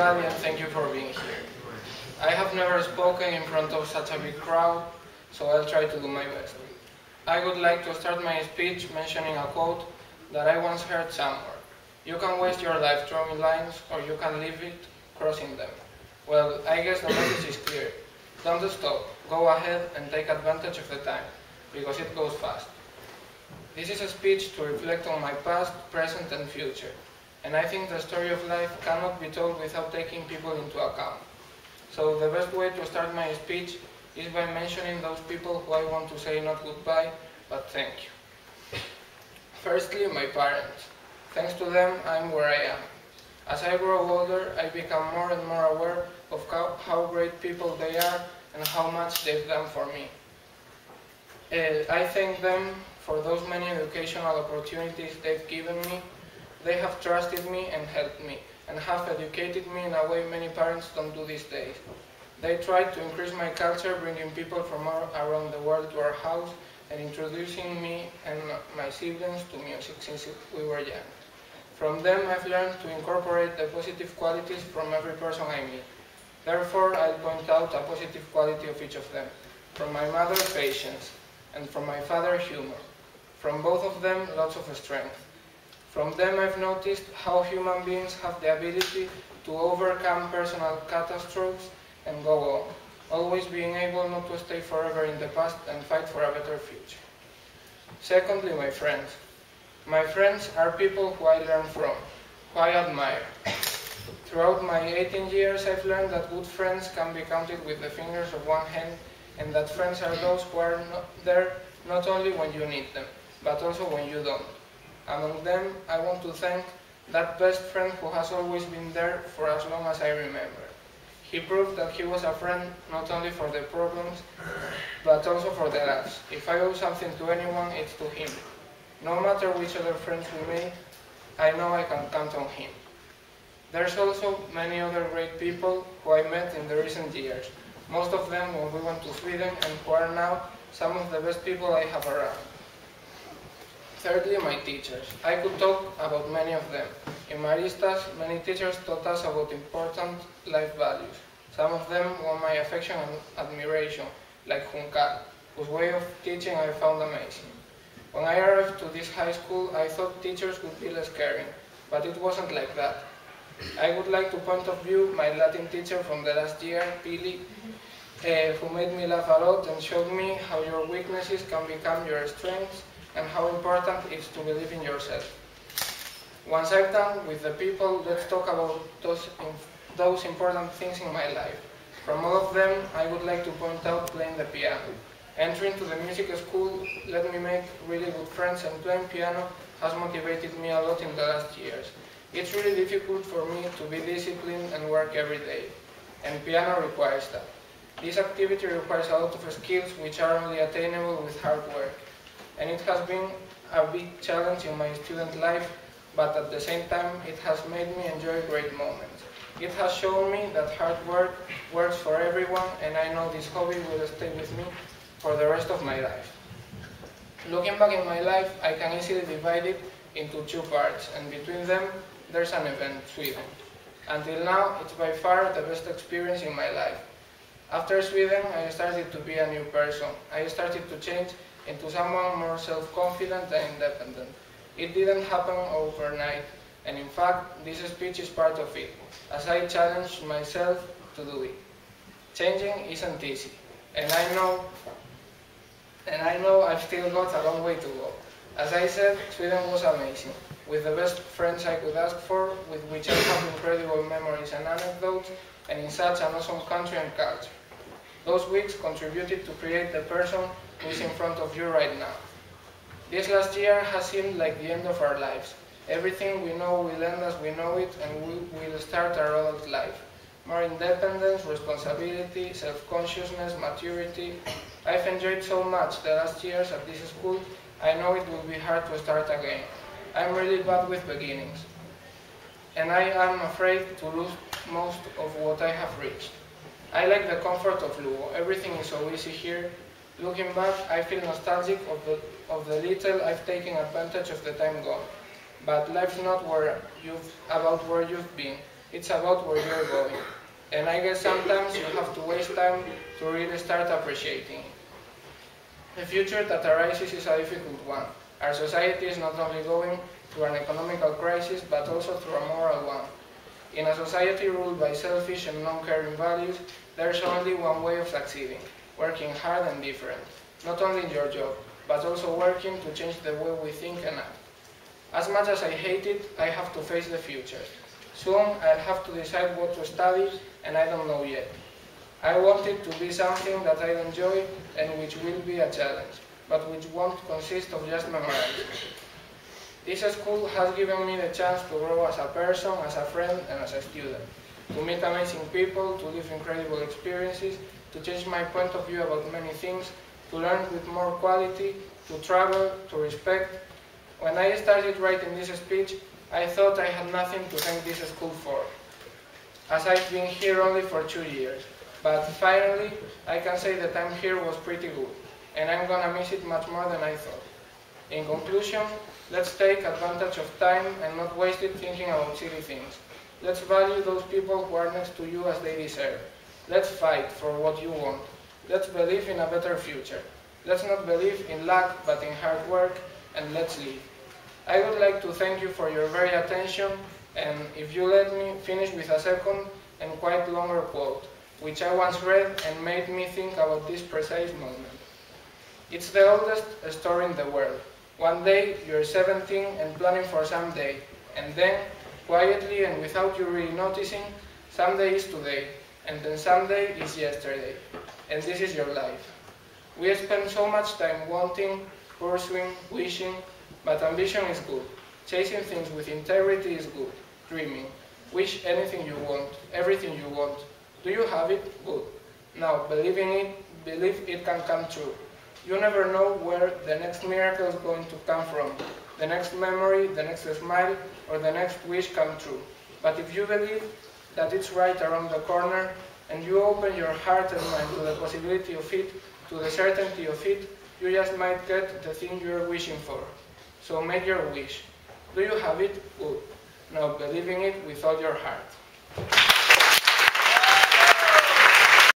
everybody, and thank you for being here. I have never spoken in front of such a big crowd, so I'll try to do my best. I would like to start my speech mentioning a quote that I once heard somewhere. You can waste your life drawing lines, or you can live it crossing them. Well, I guess the message is clear. Don't stop, go ahead and take advantage of the time, because it goes fast. This is a speech to reflect on my past, present and future. And I think the story of life cannot be told without taking people into account. So the best way to start my speech is by mentioning those people who I want to say not goodbye, but thank you. Firstly, my parents. Thanks to them, I'm where I am. As I grow older, I become more and more aware of how great people they are and how much they've done for me. I thank them for those many educational opportunities they've given me. They have trusted me and helped me, and have educated me in a way many parents don't do these days. They tried to increase my culture, bringing people from around the world to our house, and introducing me and my siblings to music since we were young. From them, I've learned to incorporate the positive qualities from every person I meet. Therefore, I'll point out a positive quality of each of them. From my mother, patience, and from my father, humor. From both of them, lots of strength. From them I've noticed how human beings have the ability to overcome personal catastrophes and go on, always being able not to stay forever in the past and fight for a better future. Secondly, my friends. My friends are people who I learn from, who I admire. Throughout my 18 years I've learned that good friends can be counted with the fingers of one hand, and that friends are those who are there not only when you need them, but also when you don't. Among them, I want to thank that best friend who has always been there for as long as I remember. He proved that he was a friend not only for the problems, but also for the laughs. If I owe something to anyone, it's to him. No matter which other friends we made, I know I can count on him. There's also many other great people who I met in the recent years, most of them when we went to Sweden, and who are now some of the best people I have around. Thirdly, my teachers. I could talk about many of them. In Maristas, many teachers taught us about important life values. Some of them won my affection and admiration, like Juncal, whose way of teaching I found amazing. When I arrived to this high school, I thought teachers would be less caring, but it wasn't like that. I would like to point of view my Latin teacher from the last year, Pili, who made me laugh a lot and showed me how your weaknesses can become your strengths, and how important it is to believe in yourself. Once I'm done with the people, let's talk about those important things in my life. From all of them, I would like to point out playing the piano. Entering to the music school let me make really good friends, and playing piano has motivated me a lot in the last years. It's really difficult for me to be disciplined and work every day, and piano requires that. This activity requires a lot of skills which are only attainable with hard work. And it has been a big challenge in my student life, but at the same time it has made me enjoy great moments. It has shown me that hard work works for everyone, and I know this hobby will stay with me for the rest of my life. Looking back in my life, I can easily divide it into two parts, and between them there's an event, Sweden. Until now, it's by far the best experience in my life. After Sweden, I started to be a new person. I started to change into someone more self-confident and independent. It didn't happen overnight, and in fact, this speech is part of it, as I challenged myself to do it. Changing isn't easy, and I know I've still got a long way to go. As I said, Sweden was amazing, with the best friends I could ask for, with which I have incredible memories and anecdotes, and in such an awesome country and culture. Those weeks contributed to create the person who is in front of you right now. This last year has seemed like the end of our lives. Everything we know will end as we know it, and we will start our adult life. More independence, responsibility, self-consciousness, maturity. I've enjoyed so much the last years at this school, I know it will be hard to start again. I'm really bad with beginnings, and I am afraid to lose most of what I have reached. I like the comfort of Lugo. Everything is so easy here. Looking back, I feel nostalgic of the little I've taken advantage of the time gone. But life's not about where you've been. it's about where you're going. And I guess sometimes you have to waste time to really start appreciating it. The future that arises is a difficult one. Our society is not only going through an economical crisis, but also through a moral one. In a society ruled by selfish and non-caring values, there's only one way of succeeding: working hard and different. Not only in your job, but also working to change the way we think and act. As much as I hate it, I have to face the future. Soon I'll have to decide what to study, and I don't know yet. I want it to be something that I enjoy and which will be a challenge, but which won't consist of just memorizing. This school has given me the chance to grow as a person, as a friend, and as a student, to meet amazing people, to live incredible experiences, to change my point of view about many things, to learn with more quality, to travel, to respect. When I started writing this speech, I thought I had nothing to thank this school for, as I've been here only for 2 years. But finally, I can say the time here was pretty good, and I'm gonna miss it much more than I thought. In conclusion, let's take advantage of time and not waste it thinking about silly things. Let's value those people who are next to you as they deserve. Let's fight for what you want. Let's believe in a better future. Let's not believe in luck, but in hard work, and let's live. I would like to thank you for your very attention, and if you let me finish with a second and quite longer quote, which I once read and made me think about this precise moment. It's the oldest story in the world. One day you're 17 and planning for someday, and then, quietly and without you really noticing, someday is today, and then someday is yesterday, and this is your life. We spend so much time wanting, pursuing, wishing, but ambition is good. Chasing things with integrity is good. Dreaming. Wish anything you want, everything you want. Do you have it? Good. Now, believe it can come true. You never know where the next miracle is going to come from. The next memory, the next smile, or the next wish come true. But if you believe that it's right around the corner, and you open your heart and mind to the possibility of it, to the certainty of it, you just might get the thing you're wishing for. So make your wish. Do you have it? Good. Now believe in it with all your heart.